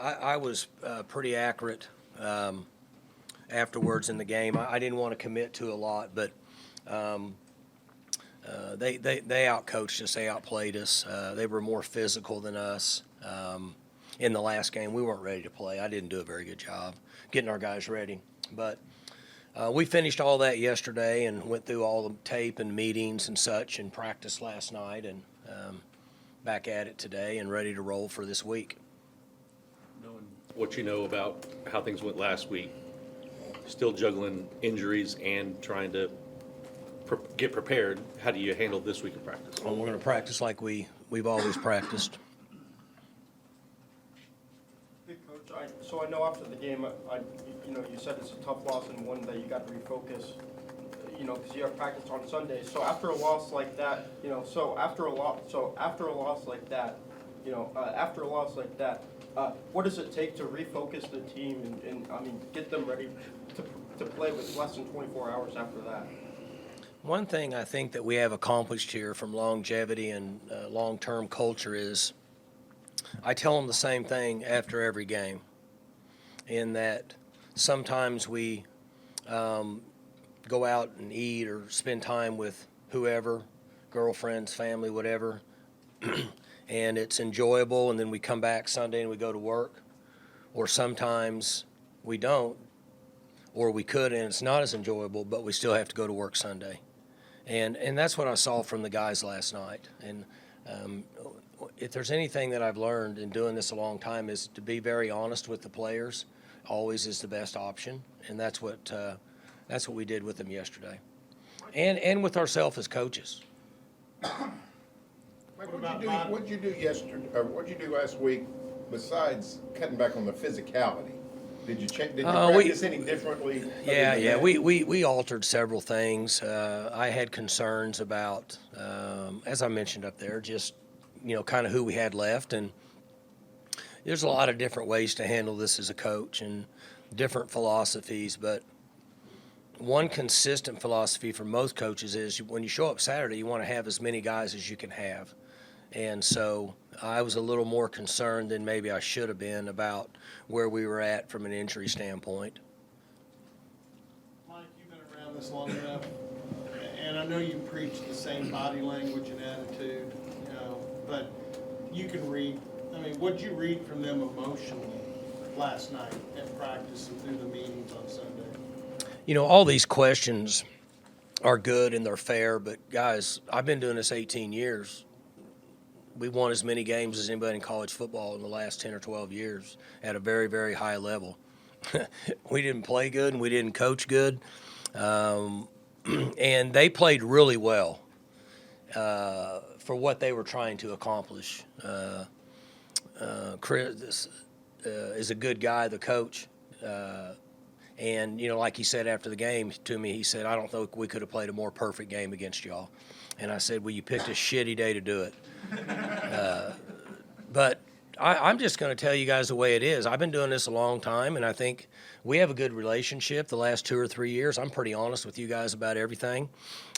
I was pretty accurate afterwards in the game. I didn't want to commit to a lot, but they outcoached us. They outplayed us. They were more physical than us. In the last game, we weren't ready to play. I didn't do a very good job getting our guys ready. But we finished all that yesterday and went through all the tape and meetings and such and practiced last night and back at it today and ready to roll for this week. Knowing what you know about how things went last week, still juggling injuries and trying to get prepared, how do you handle this week of practice? Well, we're going to practice like we've always practiced. Hey, Coach, so I know after the game, you said it's a tough loss and one that you got to refocus, because you have practice on Sunday. So after a loss like that, after a loss like that, what does it take to refocus the team and get them ready to play with less than 24 hours after that? One thing I think that we have accomplished here from longevity and long-term culture is I tell them the same thing after every game, in that sometimes we go out and eat or spend time with whoever, girlfriends, family, whatever, and it's enjoyable, and then we come back Sunday and we go to work, or sometimes we don't, or we could and it's not as enjoyable, but we still have to go to work Sunday. And that's what I saw from the guys last night. And if there's anything that I've learned in doing this a long time is to be very honest with the players. Always is the best option, and that's what we did with them yesterday, and with ourselves as coaches. Mike, what'd you do yesterday, or what'd you do last week besides cutting back on the physicality? Did you practice any differently? Yeah. We altered several things. I had concerns about, as I mentioned up there, just kind of who we had left, and there's a lot of different ways to handle this as a coach and different philosophies. But one consistent philosophy for most coaches is when you show up Saturday, you want to have as many guys as you can have. And so I was a little more concerned than maybe I should have been about where we were at from an injury standpoint. Mike, you've been around this long enough, and I know you preach the same body language and attitude, but you can read. I mean, what'd you read from them emotionally last night at practice and through the meetings on Sunday? All these questions are good and they're fair, but guys, I've been doing this 18 years. We won as many games as anybody in college football in the last 10 or 12 years at a very, very high level. We didn't play good and we didn't coach good. And they played really well for what they were trying to accomplish. Chris is a good guy, the coach. And, like he said after the game to me, he said, I don't think we could have played a more perfect game against y'all. And I said, well, you picked a shitty day to do it. But I'm just going to tell you guys the way it is. I've been doing this a long time, and I think we have a good relationship the last 2 or 3 years. I'm pretty honest with you guys about everything.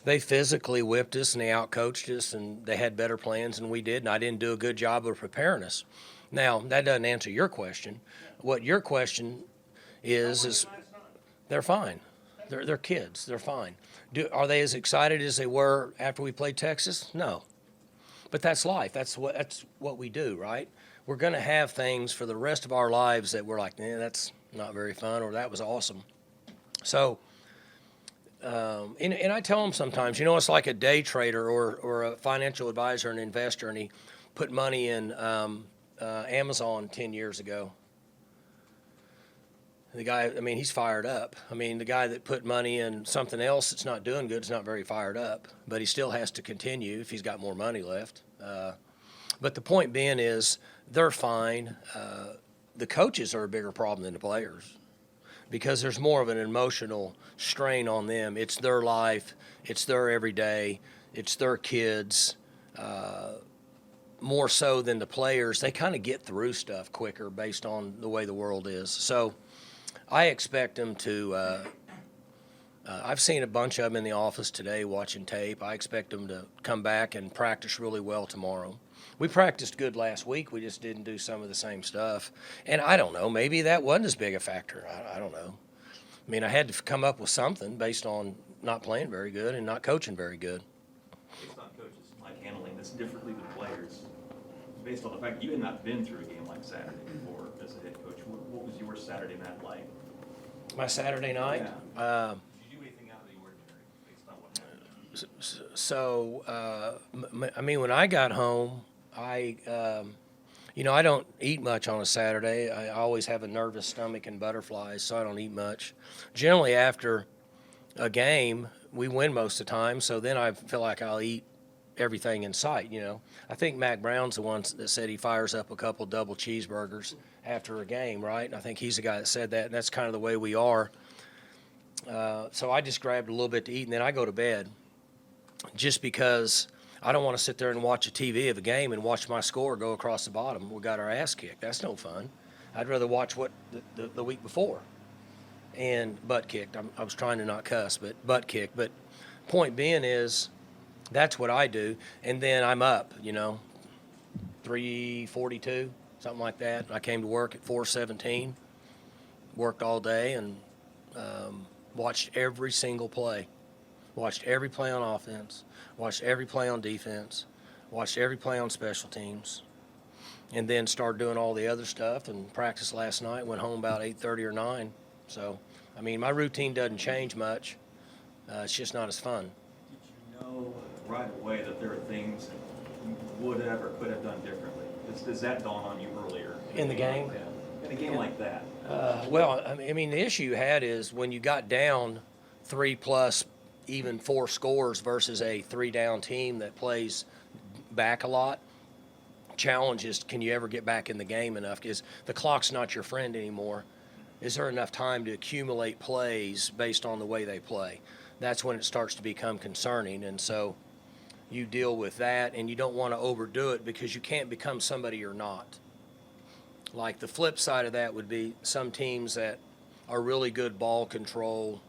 They physically whipped us, and they outcoached us, and they had better plans than we did, and I didn't do a good job of preparing us. Now, that doesn't answer your question. What your question is they're fine. They're kids. They're fine. Are they as excited as they were after we played Texas? No. But that's life. That's what we do, right? We're going to have things for the rest of our lives that we're like, that's not very fun, or that was awesome. So, and I tell them sometimes, it's like a day trader or a financial advisor, an investor, and he put money in Amazon 10 years ago. The guy, he's fired up. The guy that put money in something else that's not doing good is not very fired up, but he still has to continue if he's got more money left. But the point being is they're fine. The coaches are a bigger problem than the players because there's more of an emotional strain on them. It's their life. It's their everyday. It's their kids. More so than the players. They kind of get through stuff quicker based on the way the world is. So I expect them to I've seen a bunch of them in the office today watching tape. I expect them to come back and practice really well tomorrow. we practiced good last week. We just didn't do some of the same stuff. And I don't know, maybe that wasn't as big a factor. I don't know. I mean, I had to come up with something based on not playing very good and not coaching very good. Based on coaches, Mike handling this differently than players, based on the fact you had not been through a game like Saturday before as a head coach, what was your Saturday night like? My Saturday night? Yeah. Did you do anything out of the ordinary based on what happened? So, I mean, when I got home, I don't eat much on a Saturday. I always have a nervous stomach and butterflies, so I don't eat much. Generally, after a game, we win most of the time, so then I feel like I'll eat everything in sight, I think Mac Brown's the one that said he fires up a couple double cheeseburgers after a game, right? And I think he's the guy that said that, and that's kind of the way we are. So I just grabbed a little bit to eat, and then I go to bed just because I don't want to sit there and watch a TV of a game and watch my score go across the bottom. We got our ass kicked. That's no fun. I'd rather watch what the week before. And butt kicked. I was trying to not cuss, but butt kicked. But point being is that's what I do. And then I'm up, 3:42, something like that. I came to work at 4:17, worked all day, and watched every single play. Watched every play on offense, watched every play on defense, watched every play on special teams, and then started doing all the other stuff and practiced last night, went home about 8:30 or 9. So, I mean, my routine doesn't change much. It's just not as fun. Did you know right away that there are things you would have or could have done differently? Does that dawn on you earlier? In the game? Like that? In a game like that? Well, I mean, the issue you had is when you got down 3+ even 4 scores versus a 3-down team that plays back a lot. Challenge is, can you ever get back in the game enough? Because the clock's not your friend anymore. Is there enough time to accumulate plays based on the way they play? That's when it starts to become concerning. And so you deal with that, and you don't want to overdo it because you can't become somebody you're not. Like the flip side of that would be some teams that are really good ball control.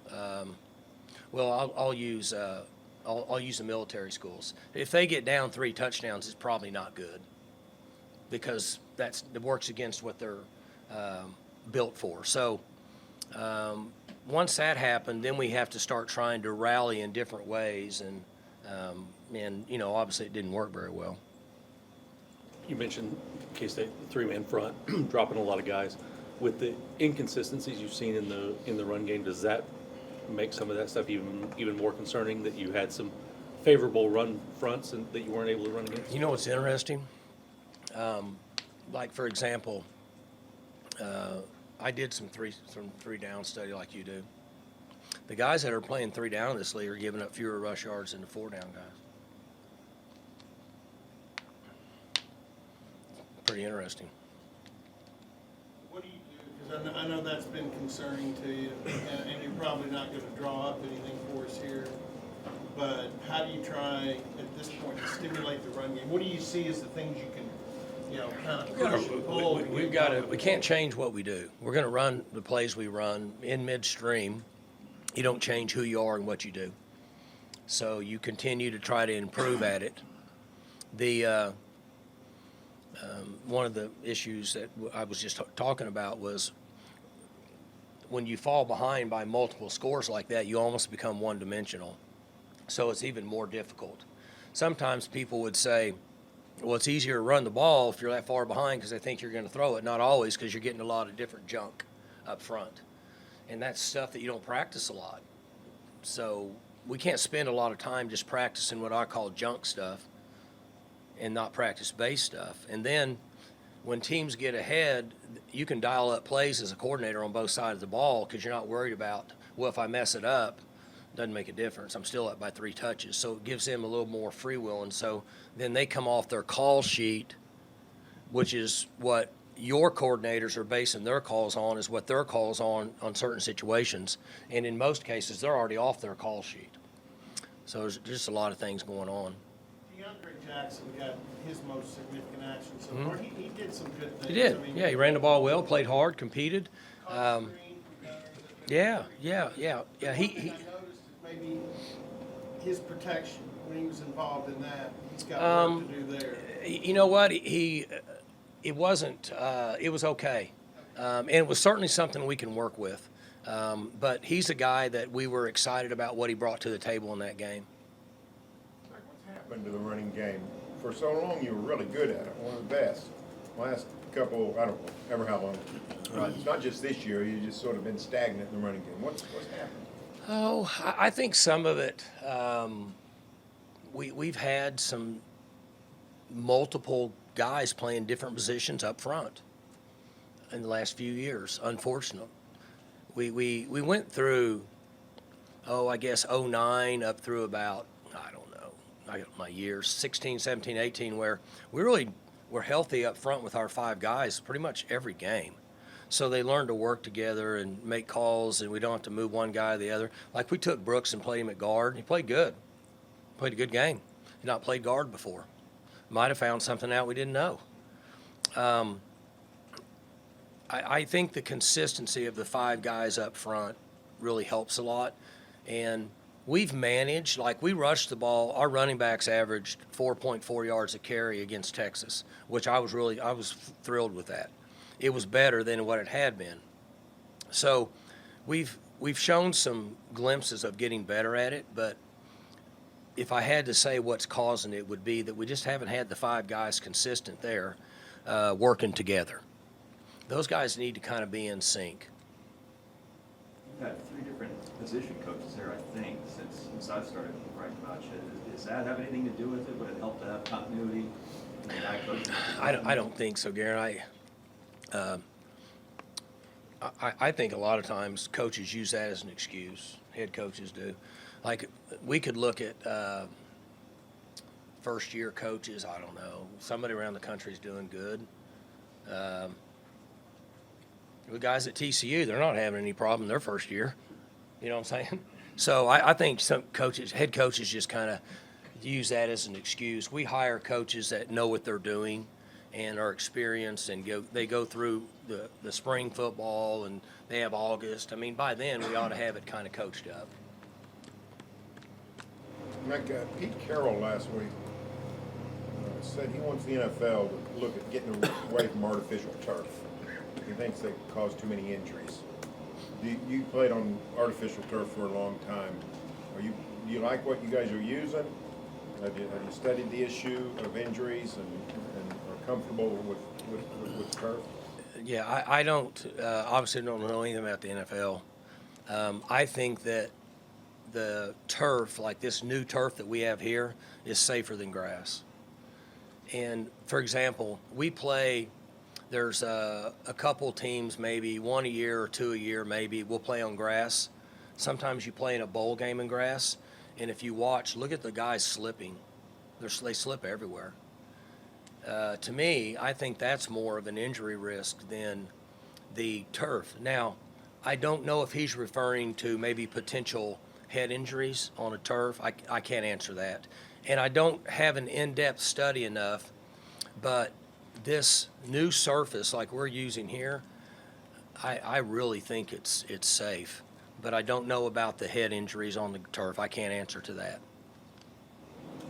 Well, I'll use the military schools. If they get down 3 touchdowns, it's probably not good because it works against what they're built for. So once that happened, then we have to start trying to rally in different ways, and obviously it didn't work very well. You mentioned K-State, the 3-man front, dropping a lot of guys. With the inconsistencies you've seen in the run game, does that make some of that stuff even more concerning, that you had some favorable run fronts and that you weren't able to run against? You know what's interesting? Like, for example, I did some three down study like you do. The guys that are playing 3 down in this league are giving up fewer rush yards than the 4 down guys. Pretty interesting. What do you do? Because I know that's been concerning to you, and you're probably not going to draw up anything for us here. But how do you try at this point to stimulate the run game? What do you see as the things you can, kind of push and pull? We can't change what we do. We're going to run the plays we run in midstream. You don't change who you are and what you do. So you continue to try to improve at it. One of the issues that I was just talking about was when you fall behind by multiple scores like that, you almost become one-dimensional. So it's even more difficult. Sometimes people would say, well, it's easier to run the ball if you're that far behind because they think you're going to throw it. Not always, because you're getting a lot of different junk up front. And that's stuff that you don't practice a lot. So we can't spend a lot of time just practicing what I call junk stuff and not practice base stuff. And then when teams get ahead, you can dial up plays as a coordinator on both sides of the ball because you're not worried about, well, if I mess it up, it doesn't make a difference. I'm still up by 3 touches. So it gives them a little more free will. And so then they come off their call sheet, which is what your coordinators are basing their calls on, is what their calls on certain situations. And in most cases, they're already off their call sheet. So there's just a lot of things going on. DeAndre Jackson got his most significant action so far. He did some good things. He did. I mean, Yeah, he ran the ball well, played hard, competed. caught screen from gunners that- Yeah. One thing I noticed is maybe his protection. when he was involved in that? He's got work to do there. You know what? It wasn't, it was okay. And it was certainly something we can work with. But he's a guy that we were excited about what he brought to the table in that game. What's happened to the running game? For so long, you were really good at it, one of the best. Last couple, I don't know, ever how long. Right. It's not just this year, you just sort of been stagnant in the running game. What's happened? Oh, I think some of it, we've had some multiple guys playing different positions up front in the last few years, unfortunately. We went through, I guess 09 up through about, I don't know, I got my years, 16, 17, 18, where we really were healthy up front with our 5 guys pretty much every game. So they learned to work together and make calls, and we don't have to move one guy to the other. Like we took Brooks and played him at guard. He played good. Played a good game. He'd not played guard before. Might have found something out we didn't know. I think the consistency of the 5 guys up front really helps a lot. And we've managed, like we rushed the ball. Our running backs averaged 4.4 yards a carry against Texas, which I was thrilled with that. It was better than what it had been. So we've shown some glimpses of getting better at it, but if I had to say what's causing it would be that we just haven't had the 5 guys consistent there working together. Those guys need to kind of be in sync. You've had 3 different position coaches there, I think, since I've started writing about you. Does that have anything to do with it? Would it help to have continuity in the guy coaching? I don't think so, Garen. I think a lot of times coaches use that as an excuse. Head coaches do. Like we could look at first-year coaches. I don't know. Somebody around the country is doing good. The guys at TCU, they're not having any problem their first year. You know what I'm saying? So I think some coaches, head coaches, just kind of use that as an excuse. We hire coaches that know what they're doing and are experienced, and they go through the spring football, and they have August. I mean, by then we ought to have it kind of coached up. Like Pete Carroll last week said he wants the NFL to look at getting away from artificial turf. He thinks they cause too many injuries. You played on artificial turf for a long time. Do you like what you guys are using? Have you studied the issue of injuries and are comfortable with turf? Yeah, I don't obviously don't know anything about the NFL. I think that the turf, like this new turf that we have here, is safer than grass. And for example, there's a couple teams, maybe 1 a year or 2 a year, maybe we'll play on grass. Sometimes you play in a bowl game in grass, and if you watch, look at the guys slipping. They slip everywhere. To me, I think that's more of an injury risk than the turf. Now, I don't know if he's referring to maybe potential head injuries on a turf. I can't answer that. And I don't have an in-depth study enough, but this new surface like we're using here, I really think it's safe. But I don't know about the head injuries on the turf. I can't answer to that.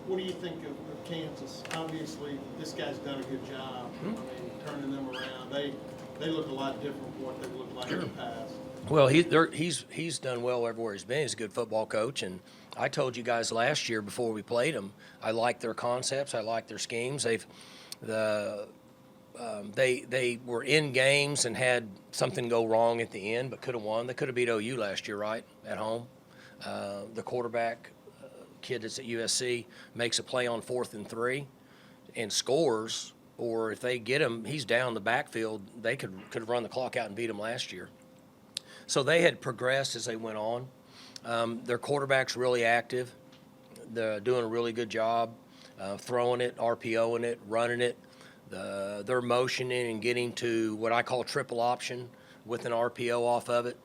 What do you think of Kansas? Obviously, this guy's done a good job. I mean, turning them around. They look a lot different from what they've looked like in the past. Well, he's done well everywhere he's been. He's a good football coach, and I told you guys last year before we played them, I like their concepts. I like their schemes. They were in games and had something go wrong at the end, but could have won. They could have beat OU last year, right, at home. The quarterback, kid that's at USC, makes a play on 4th and 3 and scores, or if they get him, he's down the backfield. They could have run the clock out and beat him last year. So they had progressed as they went on. Their quarterback's really active. They're doing a really good job throwing it, RPOing it, running it. They're motioning and getting to what I call triple option with an RPO off of it,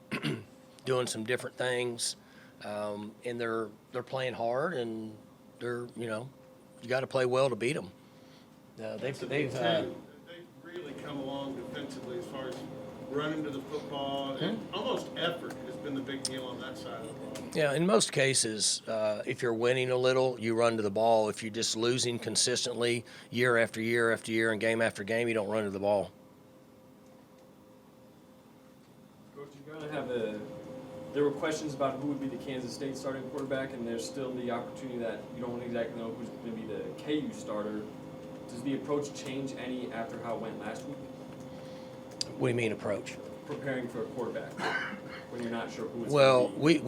doing some different things. And they're playing hard, and you got to play well to beat them. They've They've really come along defensively as far as running to the football, and almost effort has been the big deal on that side of the ball. Yeah, in most cases, if you're winning a little, you run to the ball. If you're just losing consistently year after year after year and game after game, you don't run to the ball. Coach, you're going to have there were questions about who would be the Kansas State starting quarterback, and there's still the opportunity that you don't exactly know who's going to be the KU starter. Does the approach change any after how it went last week? What do you mean approach? Preparing for a quarterback when you're not sure who it's Well, going to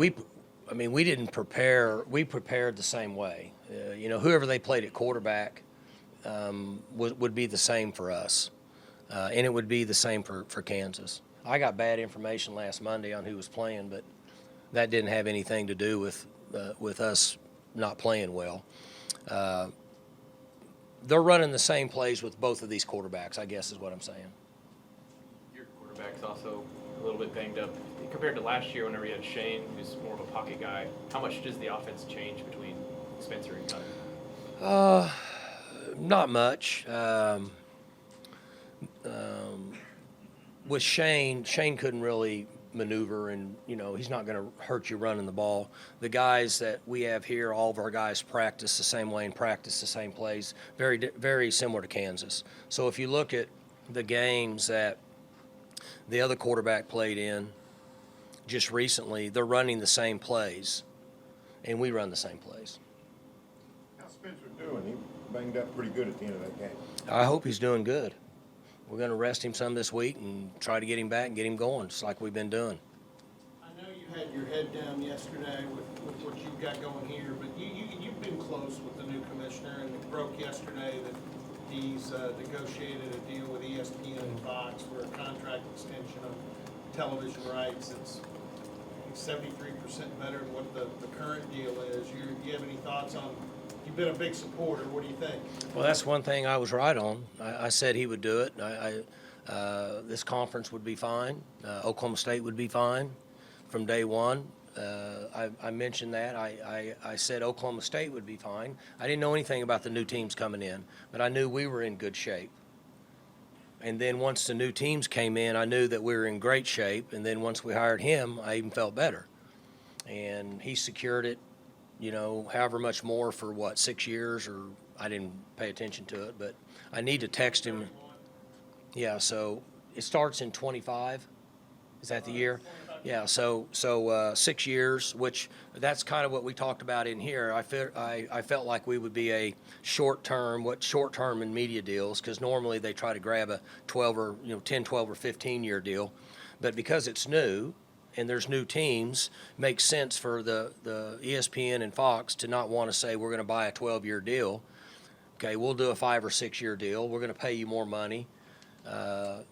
be. we didn't prepare. We prepared the same way. Whoever they played at quarterback would be the same for us, and it would be the same for Kansas. I got bad information last Monday on who was playing, but that didn't have anything to do with us not playing well. They're running the same plays with both of these quarterbacks, I guess is what I'm saying. Your quarterback's also a little bit banged up. Compared to last year, whenever you had Shane, who's more of a pocket guy, how much does the offense change between Spencer and Gundy? Not much. With Shane couldn't really maneuver, and he's not going to hurt you running the ball. The guys that we have here, all of our guys practice the same way and practice the same plays, very similar to Kansas. So if you look at the games that the other quarterback played in just recently, they're running the same plays, and we run the same plays. How's Spencer doing? He banged up pretty good at the end of that game. I hope he's doing good. We're going to rest him some this week and try to get him back and get him going, just like we've been doing. I know you had your head down yesterday with what you've got going here, but you've been close with the new commissioner, and it broke yesterday that he's negotiated a deal with ESPN and Fox for a contract extension of television rights that's 73% better than what the current deal is. You have any thoughts on? You've been a big supporter. What do you think? Well, that's one thing I was right on. I said he would do it. This conference would be fine. Oklahoma State would be fine from day one. I mentioned that. I said Oklahoma State would be fine. I didn't know anything about the new teams coming in, but I knew we were in good shape. And then once the new teams came in, I knew that we were in great shape. And then once we hired him, I even felt better. And he secured it, however much more for 6 years, or I didn't pay attention to it, but I need to text him. Yeah, so it starts in 25. Is that the year? Yeah, so 6 years, which that's kind of what we talked about in here. I felt like we would be a short-term in media deals, because normally they try to grab a 10, 12, or 15-year deal. But because it's new and there's new teams, makes sense for the ESPN and Fox to not want to say we're going to buy a 12-year deal. Okay, we'll do a 5 or 6 year deal. We're going to pay you more money.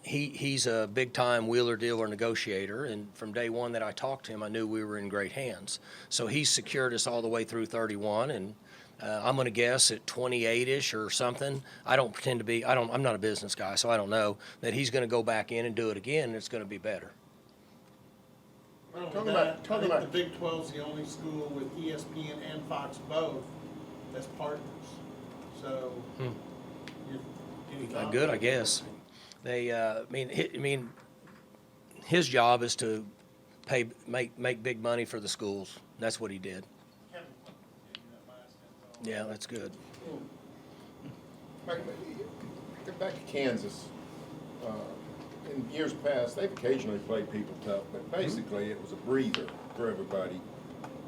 He's a big-time wheeler dealer negotiator, and from day one that I talked to him, I knew we were in great hands. So he's secured us all the way through 31, and I'm going to guess at 28-ish or something. I'm not a business guy, so I don't know that he's going to go back in and do it again, and it's going to be better. Talking about the Big 12 is the only school with ESPN and Fox both as partners. So, Good, I guess. They, his job is to make big money for the schools. That's what he did. Yeah, that's good. Back to Kansas. In years past, they've occasionally played people tough, but basically it was a breather for everybody.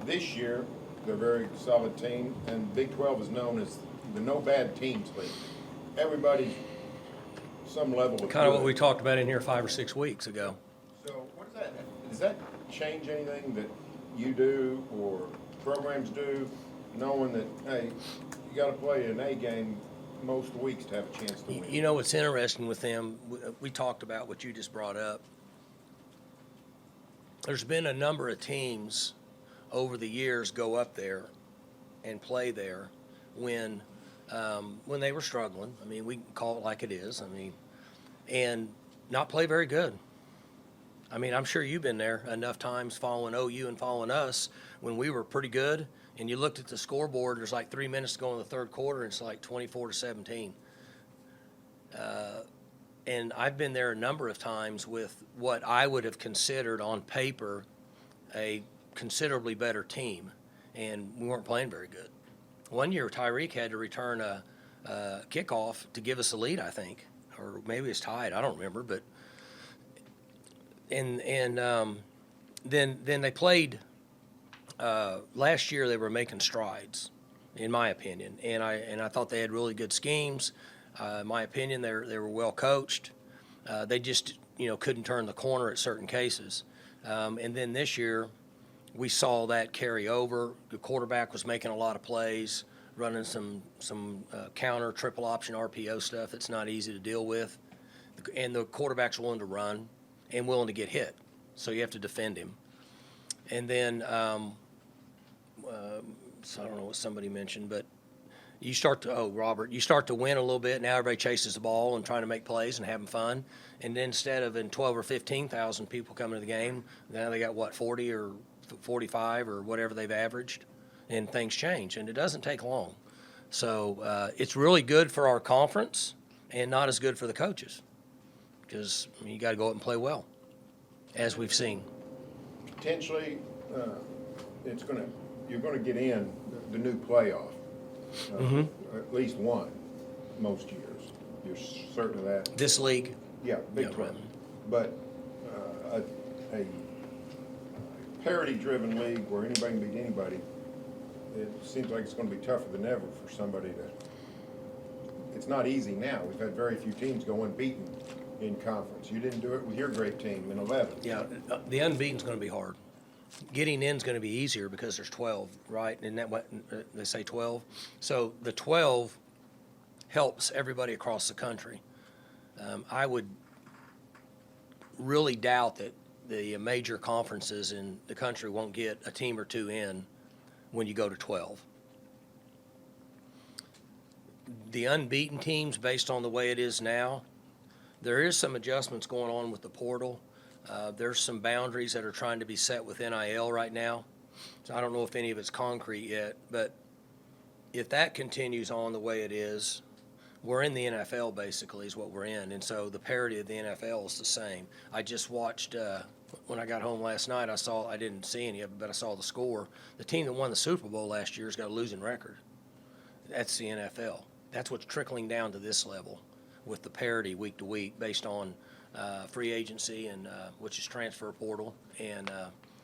This year, they're a very solid team, and Big 12 is known as the no bad teams league. Everybody's some level of Kind of good. what we talked about in here 5 or 6 weeks ago. So does that change anything that you do or programs do, knowing that, hey, you got to play an A game most weeks to have a chance to win? What's interesting with them, we talked about what you just brought up. There's been a number of teams over the years go up there and play there when they were struggling. I mean, we can call it like it is. And not play very good. I'm sure you've been there enough times following OU and following us when we were pretty good, and you looked at the scoreboard, there's like 3 minutes to go in the third quarter, and it's like 24-17. and I've been there a number of times with what I would have considered on paper a considerably better team, and we weren't playing very good. One year, Tyreek had to return a kickoff to give us a lead, I think, or maybe it's tied. I don't remember, but then they played last year. They were making strides, in my opinion, and I thought they had really good schemes. In my opinion, they were well coached. They just couldn't turn the corner at certain cases, and then this year we saw that carry over. The quarterback was making a lot of plays, running some counter triple option RPO stuff that's not easy to deal with, and the quarterback's willing to run and willing to get hit, so you have to defend him. And then so I don't know what somebody mentioned, but you start to Robert, you start to win a little bit. Now everybody chases the ball and trying to make plays and having fun. And then instead of 12 or 15,000 people coming to the game, now they got 40 or 45 or whatever they've averaged, and things change, and it doesn't take long. So it's really good for our conference and not as good for the coaches, because you got to go out and play well, as we've seen. Potentially, you're gonna get in the new playoff. At least one, most years. You're certain of that? This league, Yeah, Big Yeah, 12. right. But a parity-driven league where anybody can beat anybody, it seems like it's gonna be tougher than ever for somebody to, it's not easy now. We've had very few teams go unbeaten in conference. You didn't do it with your great team in 11. yeah, the unbeaten's going to be hard. Getting in's going to be easier because there's 12, right? Isn't that what they say, 12? So the 12 helps everybody across the country. I would really doubt that the major conferences in the country won't get a team or two in when you go to 12. The unbeaten teams, based on the way it is now, there is some adjustments going on with the portal. There's some boundaries that are trying to be set with NIL right now. So I don't know if any of it's concrete yet, but if that continues on the way it is, we're in the NFL basically is what we're in. And so the parity of the NFL is the same. I just watched, when I got home last night, I didn't see any of it, but I saw the score. The team that won the Super Bowl last year has got a losing record. That's the NFL. That's what's trickling down to this level with the parity week to week based on free agency and which is transfer portal and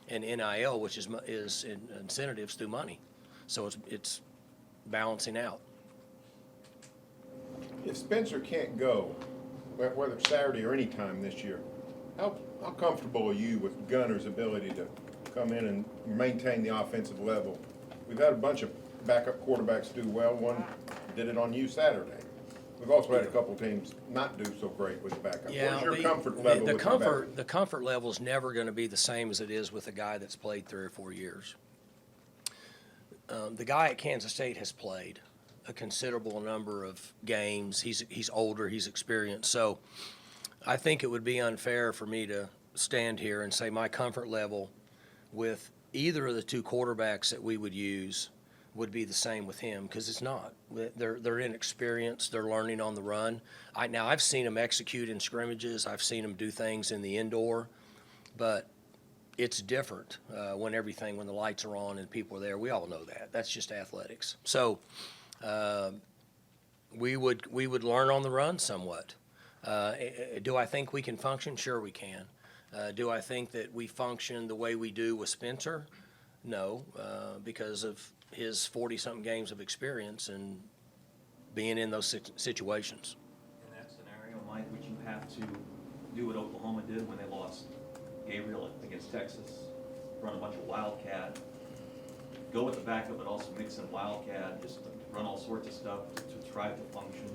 NIL, which is incentives through money. So it's balancing out. If Spencer can't go, whether it's Saturday or any time this year, how comfortable are you with Gunner's ability to come in and maintain the offensive level? We've had a bunch of backup quarterbacks do well. One did it on you Saturday. We've also had a couple teams not do so great with the backup. Yeah, What is your comfort level with the backup? the comfort level is never going to be the same as it is with a guy that's played 3 or 4 years. The guy at Kansas State has played a considerable number of games. He's older, he's experienced. So I think it would be unfair for me to stand here and say my comfort level with either of the two quarterbacks that we would use would be the same with him, because it's not. They're inexperienced. They're learning on the run. Now I've seen them execute in scrimmages. I've seen them do things in the indoor, but it's different when the lights are on and people are there. We all know that. That's just athletics. So we would learn on the run somewhat. Do I think we can function? Sure we can. Do I think that we function the way we do with Spencer? No, because of his 40-something games of experience and being in those situations. In that scenario, Mike, would you have to do what Oklahoma did when they lost Gabriel against Texas? Run a bunch of Wildcat, go with the backup, but also mix in Wildcat, just run all sorts of stuff to try to function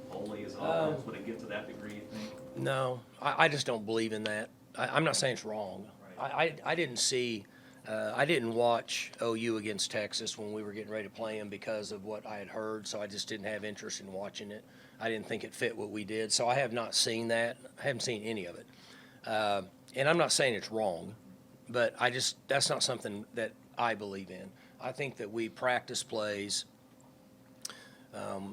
wholly as an offense? Would it get to that degree, you think? No, I just don't believe in that. I'm not saying it's wrong. Right. I didn't see, I didn't watch OU against Texas when we were getting ready to play them because of what I had heard, so I just didn't have interest in watching it. I didn't think it fit what we did, so I have not seen that. I haven't seen any of it. And I'm not saying it's wrong, but that's not something that I believe in. I think that we practice plays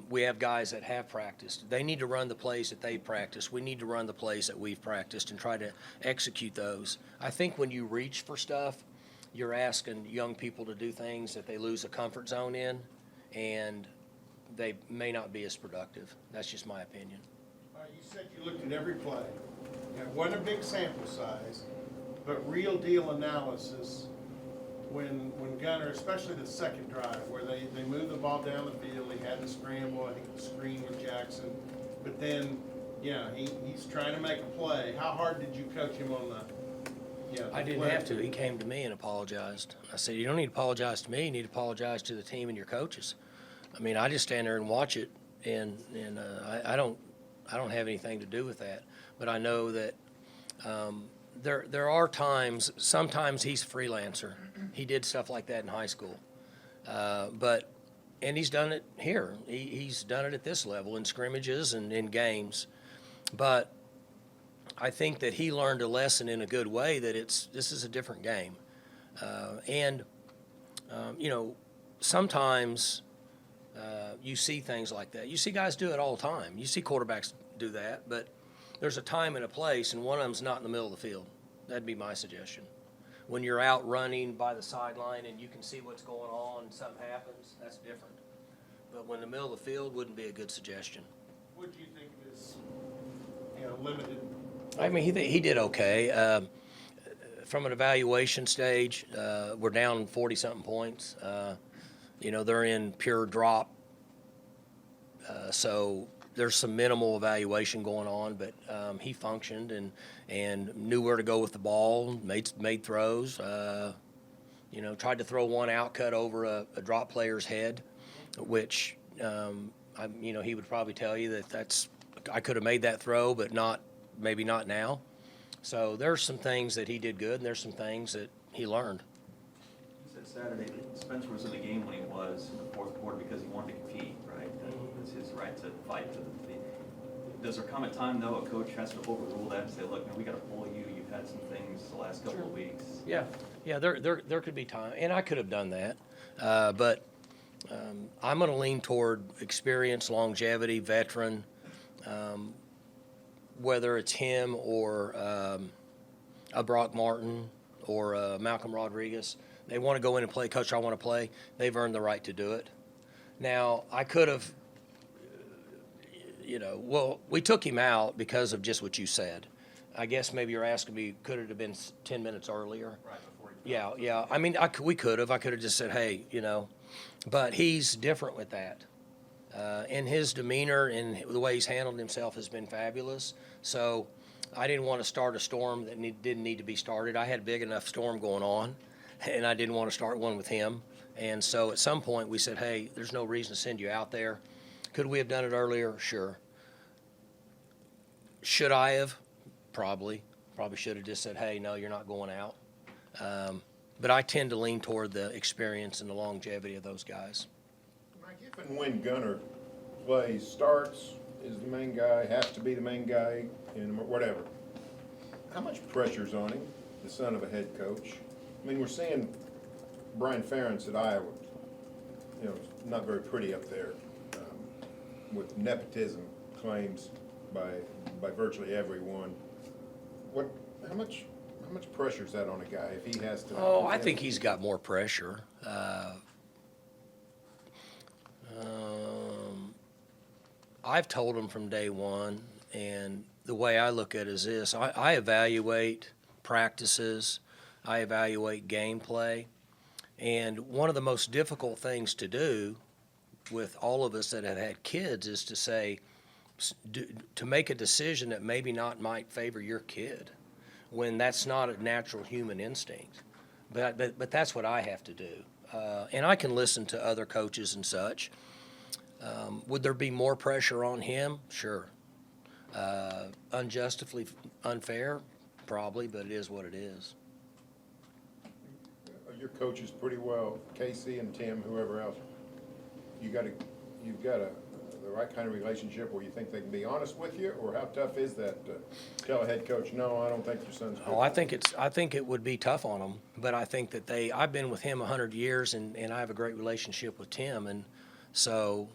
We have guys that have practiced. They need to run the plays that they practice. We need to run the plays that we've practiced and try to execute those. I think when you reach for stuff, you're asking young people to do things that they lose a comfort zone in, and they may not be as productive. That's just my opinion. You said you looked at every play. It wasn't a big sample size, but real deal analysis when Gunner, especially the second drive, where they moved the ball down the field, he had the scramble, I think the screen with Jackson, but then, he's trying to make a play. How hard did you coach him on the I didn't have to. He came to me and apologized. I said, you don't need to apologize to me. You need to apologize to the team and your coaches. I mean, I just stand there and watch it, and I don't have anything to do with that. But I know that there are times, sometimes he's a freelancer. He did stuff like that in high school. And he's done it here. He's done it at this level in scrimmages and in games. But I think that he learned a lesson in a good way that this is a different game. Sometimes you see things like that. You see guys do it all the time. You see quarterbacks do that, but there's a time and a place, and one of them's not in the middle of the field. That'd be my suggestion. When you're out running by the sideline and you can see what's going on and something happens, that's different. But when the middle of the field wouldn't be a good suggestion. What do you think of his, limited? I mean, he did okay. From an evaluation stage, we're down 40-something points. They're in pure drop. So there's some minimal evaluation going on, but he functioned and knew where to go with the ball, made throws. Tried to throw one out cut over a drop player's head, which he would probably tell you I could have made that throw, but maybe not now. So there's some things that he did good, and there's some things that he learned. You said Saturday that Spencer was in the game when he was in the fourth quarter because he wanted to compete, right? It's his right to fight. Does there come a time, though, a coach has to overrule that and say, look, man, we got to pull you. You've had some things the last couple of weeks. Yeah, there could be time, and I could have done that. But I'm going to lean toward experience, longevity, veteran, whether it's him or a Brock Martin or a Malcolm Rodriguez. They want to go in and play, coach, I want to play. They've earned the right to do it. Now, I could have, we took him out because of just what you said. I guess maybe you're asking me, could it have been 10 minutes earlier? Right, before he Yeah. I mean, we could have. I could have just said, hey, but he's different with that. And his demeanor and the way he's handled himself has been fabulous. So I didn't want to start a storm that didn't need to be started. I had a big enough storm going on, and I didn't want to start one with him. And so at some point we said, hey, there's no reason to send you out there. Could we have done it earlier? Sure. Should I have? Probably. Probably should have just said, hey, no, you're not going out. But I tend to lean toward the experience and the longevity of those guys. Mike, if and when Gunner plays, starts, is the main guy, has to be the main guy, and whatever, how much pressure's on him, the son of a head coach? I mean, we're seeing Brian Ferentz at Iowa, not very pretty up there, with nepotism claims by virtually everyone. How much pressure's that on a guy if he has to? Oh, I think he's got more pressure. I've told him from day one, and the way I look at it is this. I evaluate practices. I evaluate gameplay. And one of the most difficult things to do with all of us that have had kids is to say, to make a decision that maybe not might favor your kid when that's not a natural human instinct. But that's what I have to do. And I can listen to other coaches and such. Would there be more pressure on him? Sure. Unjustifiably unfair? Probably, but it is what it is. Your coaches pretty well, Casey and Tim, whoever else. You've got the right kind of relationship where you think they can be honest with you, or how tough is that to tell a head coach, no, I don't think your son's good? Oh, I think it would be tough on them, but I think that I've been with him 100 years, and I have a great relationship with Tim, and So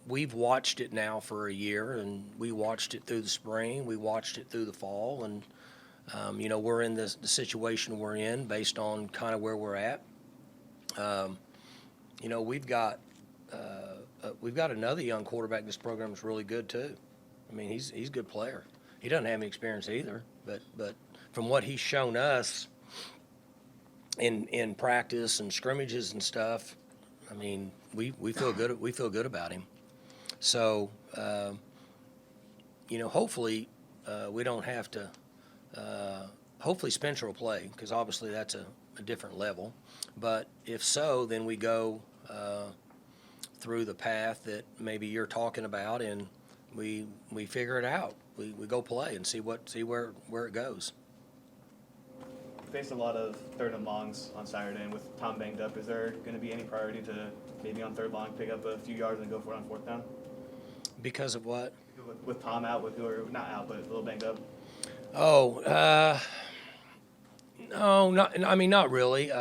we've watched it now for a year, and we watched it through the spring, we watched it through the fall, and we're in the situation we're in based on kind of where we're at. We've got another young quarterback in this program that's really good too. I mean, he's a good player. He doesn't have any experience either, but from what he's shown us in practice and scrimmages and stuff, I mean, we feel good. We feel good about him. So, hopefully we don't have to. Hopefully Spencer will play, because obviously that's a different level. But if so, then we go through the path that maybe you're talking about, and we figure it out. We go play and see where it goes. Faced a lot of third and longs on Saturday, and with Tom banged up, is there going to be any priority to maybe on third long pick up a few yards and go for it on fourth down? Because of what? With Tom out, with who are not out, but a little banged up. Oh, no, not really.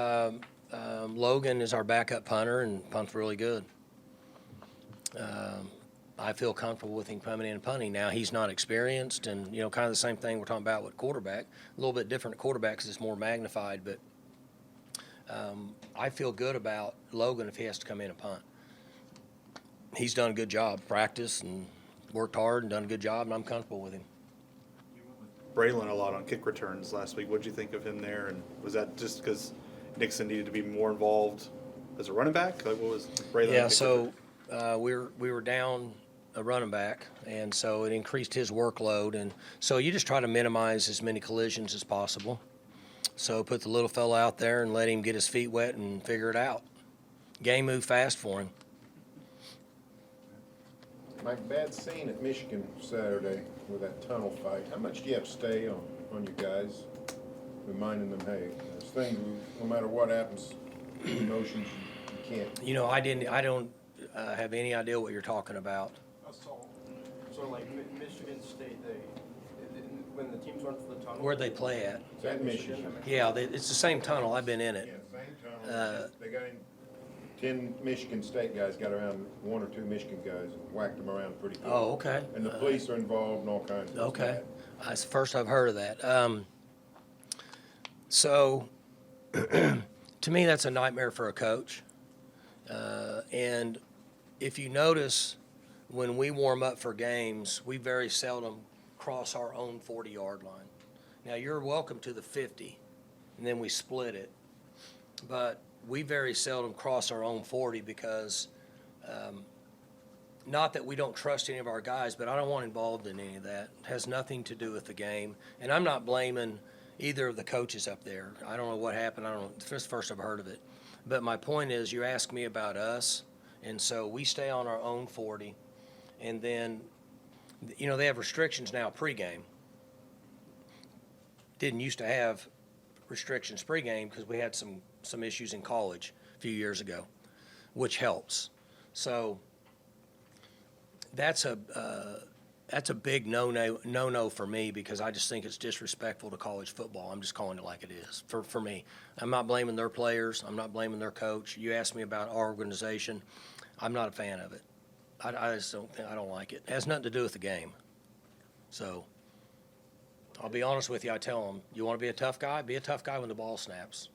Logan is our backup punter and punts really good. I feel comfortable with him coming in and punting. Now, he's not experienced, and, kind of the same thing we're talking about with quarterback. A little bit different at quarterback because it's more magnified, but I feel good about Logan if he has to come in and punt. He's done a good job, practiced and worked hard and done a good job, and I'm comfortable with him. Braylon a lot on kick returns last week. What did you think of him there? And was that just because Nixon needed to be more involved as a running back? Like, what was Braylon? Yeah, so we were down a running back, and so it increased his workload. And so you just try to minimize as many collisions as possible. So put the little fella out there and let him get his feet wet and figure it out. Game moved fast for him. Mike, bad scene at Michigan Saturday with that tunnel fight. How much do you have to stay on your guys, reminding them, hey, this thing, no matter what happens, emotions, you can't. I don't have any idea what you're talking about. So like Michigan State, when the teams went to the tunnel. Where'd they play at? It's at Michigan. Yeah, it's the same tunnel. I've been in Yeah, it. same tunnel. They got in, 10 Michigan State guys got around 1 or 2 Michigan guys and whacked them around pretty good. Oh, okay. And the police are involved and all kinds of stuff. Okay. That's the first I've heard of that. So, to me, that's a nightmare for a coach. And if you notice, when we warm up for games, we very seldom cross our own 40-yard line. Now, you're welcome to the 50, and then we split it. But we very seldom cross our own 40 because not that we don't trust any of our guys, but I don't want involved in any of that. It has nothing to do with the game. And I'm not blaming either of the coaches up there. I don't know what happened. I don't know. It's the first I've heard of it. But my point is, you ask me about us, and so we stay on our own 40. And then, they have restrictions now pregame. Didn't used to have restrictions pregame because we had some issues in college a few years ago, which helps. So that's a big no for me, because I just think it's disrespectful to college football. I'm just calling it like it is for me. I'm not blaming their players. I'm not blaming their coach. You asked me about our organization. I'm not a fan of it. I just I don't like it. It has nothing to do with the game. So I'll be honest with you. I tell them, you want to be a tough guy? Be a tough guy when the ball snaps.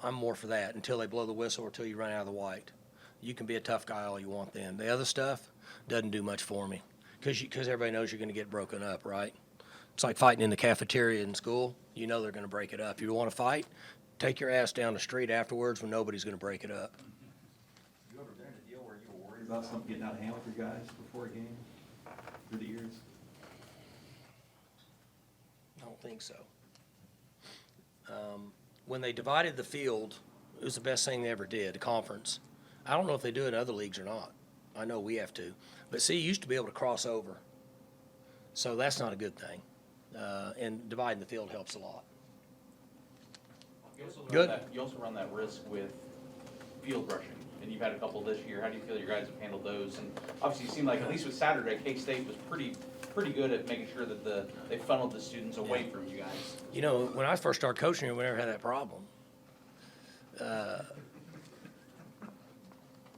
I'm more for that until they blow the whistle or until you run out of the white. You can be a tough guy all you want then. The other stuff doesn't do much for me because everybody knows you're going to get broken up, right? It's like fighting in the cafeteria in school. You know they're going to break it up. You want to fight? Take your ass down the street afterwards when nobody's going to break it up. You ever been in a deal where you were worried about something getting out of hand with your guys before a game through the years? I don't think so. When they divided the field, it was the best thing they ever did, a conference. I don't know if they do it in other leagues or not. I know we have to. But see, you used to be able to cross over. So that's not a good thing. And dividing the field helps a lot. Good. You also run that risk with field rushing, and you've had a couple this year. How do you feel your guys have handled those? And obviously, it seemed like, at least with Saturday, K-State was pretty good at making sure that they funneled the students away from you guys. When I first started coaching, we never had that problem.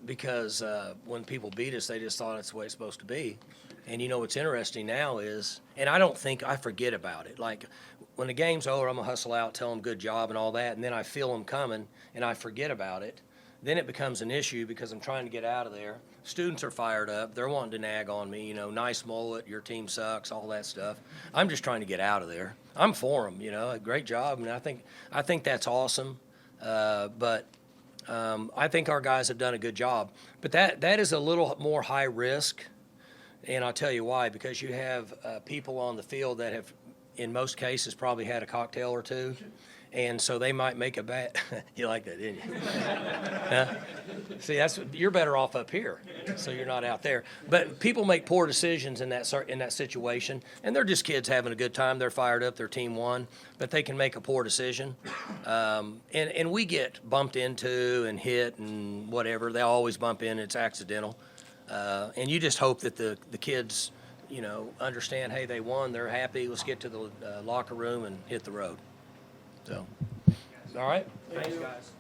because when people beat us, they just thought it's the way it's supposed to be. And you know what's interesting now is, and I forget about it. Like when the game's over, I'm gonna hustle out, tell them good job and all that, and then I feel them coming, and I forget about it. Then it becomes an issue because I'm trying to get out of there. Students are fired up. They're wanting to nag on me, nice mullet, your team sucks, all that stuff. I'm just trying to get out of there. I'm for them, a great job. I mean, I think that's awesome. But I think our guys have done a good job. But that is a little more high risk, and I'll tell you why. Because you have people on the field that have, in most cases, probably had a cocktail or two. And so they might make a bad. You like that, didn't you? Huh? See, you're better off up here, so you're not out there. But people make poor decisions in that situation, and they're just kids having a good time. They're fired up. Their team won, but they can make a poor decision. And we get bumped into and hit and whatever. They always bump in. It's accidental, and you just hope that the kids, understand. Hey, they won. They're happy. Let's get to the locker room and hit the road. So, all right. Thanks, guys.